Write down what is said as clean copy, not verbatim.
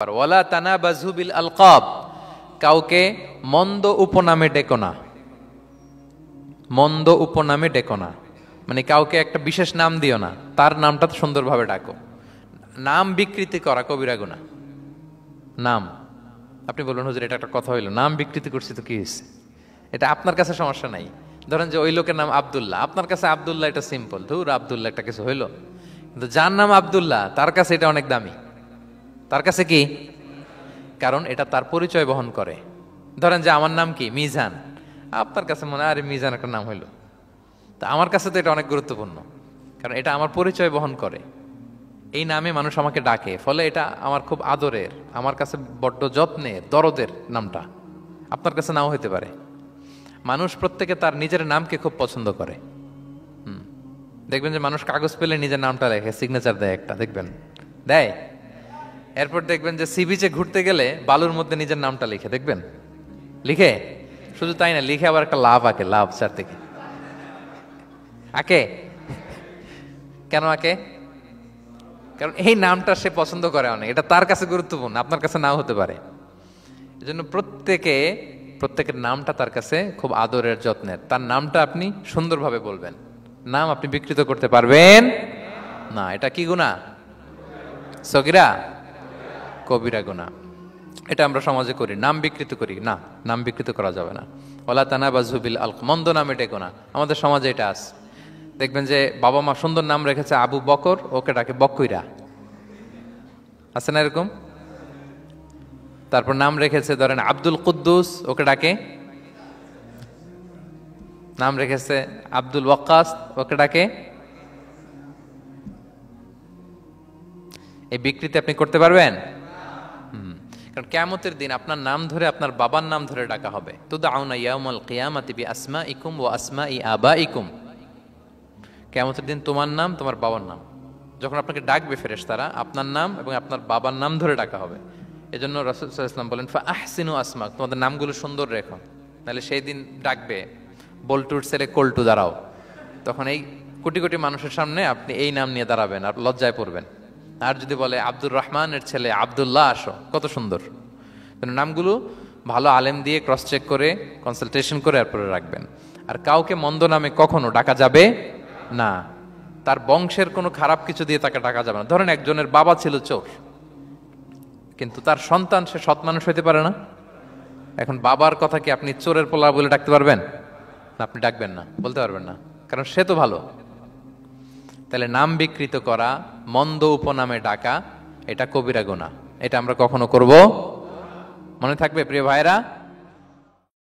ওয়ালা তানাবাযু বিল আলকাব, কাউকে মন্দ উপনামে ডেকো না। মন্দ উপনামে ডেকো না মানে কাউকে একটা বিশেষ নাম দিও না, তার নামটা সুন্দরভাবে ডাকো। নাম বিকৃতি করা কবিরা গুনাহ। নাম আপনি বলুন হুজুর এটা একটা কথা হইলো, নাম বিকৃতি করছি তো কি হয়েছে? এটা আপনার কাছে সমস্যা নাই। ধরেন যে ওই লোকের নাম আব্দুল্লাহ, আপনার কাছে আব্দুল্লাহ এটা সিম্পল, ধুর আব্দুল্লাহ একটা কিছু হইলো, কিন্তু যার নাম আব্দুল্লাহ তার কাছে এটা অনেক দামি। তার কাছে কি? কারণ এটা তার পরিচয় বহন করে। ধরেন যে আমার নাম কি মিজান, আপনার কাছে মনে হয় আরে মিজান একটা নাম হইলো, তা আমার কাছে তো এটা অনেক গুরুত্বপূর্ণ, কারণ এটা আমার পরিচয় বহন করে। এই নামে মানুষ আমাকে ডাকে, ফলে এটা আমার খুব আদরের, আমার কাছে বড্ড যত্নের, দরদের নামটা। আপনার কাছে নাও হইতে পারে। মানুষ প্রত্যেকে তার নিজের নামকে খুব পছন্দ করে। দেখবেন যে মানুষ কাগজ পেলে নিজের নামটা লেখে, সিগনেচার দেয় একটা, দেখবেন দেয়। এরপর দেখবেন যে সি বিচে ঘুরতে গেলে বালুর মধ্যে নিজের নামটা লিখে, দেখবেন লিখে। শুধু তাই না, লিখে আবার একটা লাভ আঁকে, লাভ চারদিকে আঁকে। কেন আঁকে? কারণ এই নামটা সে পছন্দ করে অনেক, এটা তার কাছে গুরুত্বপূর্ণ, আপনার কাছে নাও হতে পারে। এজন্য প্রত্যেকের নামটা তার কাছে খুব আদরের, যত্নের। তার নামটা আপনি সুন্দরভাবে বলবেন। নাম আপনি বিকৃত করতে পারবেন না। এটা কি গুনাহ? সগীরা কবিরা গুনাহ। এটা আমরা সমাজে করি, নাম বিকৃত করি না। নাম বিকৃত করা যাবে না। ওয়ালা তানাবাযু বিল আলকাব, মন্দ নামে ডেকো না। আমাদের সমাজে এটা আছে। দেখবেন যে বাবা মা সুন্দর নাম রেখেছে আবু বকর, ওকে ডাকে বকইরা, আছে না এরকম? তারপর নাম রেখেছে ধরেন আব্দুল কুদ্দুস, ওকে ডাকে। নাম রেখেছে আব্দুল ওয়াক্কাস, ওকে ডাকে। এই বিকৃতি আপনি করতে পারবেন? কারণ কিয়ামতের দিন আপনার নাম ধরে, আপনার বাবার নাম ধরে ডাকা হবে। তুদআউনা ইয়াউমাল কিয়ামাতি বিআসমাইকুম ওয়া আসমাই আবাইকুম। কিয়ামতের দিন তোমার নাম, তোমার বাবার নাম, যখন আপনাকে ডাকবে ফেরেশতারা, আপনার নাম এবং আপনার বাবার নাম ধরে ডাকা হবে। এজন্য রাসূল সাল্লাল্লাহু আলাইহি ওয়াসাল্লাম বলেন ফাআহসিনু আসমাক, তোমাদের নামগুলো সুন্দর রেখো, নাহলে সেই দিন ডাকবে বল্টুর ছেলে কল্টু দাঁড়াও, তখন এই কোটি কোটি মানুষের সামনে আপনি এই নাম নিয়ে দাঁড়াবেন আর লজ্জায় পড়বেন। আর যদি বলে আব্দুর রহমানের ছেলে আব্দুল্লাহ আসো, কত সুন্দর। নামগুলো ভালো আলেম দিয়ে ক্রস চেক করে, কনসালটেশন করে এরপরে রাখবেন। আর কাউকে মন্দ নামে কখনো ডাকা যাবে না। তার বংশের কোনো খারাপ কিছু দিয়ে তাকে ডাকা যাবে না। ধরেন একজনের বাবা ছিল চোর, কিন্তু তার সন্তান সে সৎ মানুষ হইতে পারে না। এখন বাবার কথা কি আপনি চোরের পোলা বলে ডাকতে পারবেন? আপনি ডাকবেন না, বলতে পারবেন না, কারণ সে তো ভালো। তাহলে নাম বিকৃত করা, মন্দ উপনামে ডাকা, এটা কবিরা গুনাহ। এটা আমরা কখনো করব? মনে থাকবে প্রিয় ভাইরা?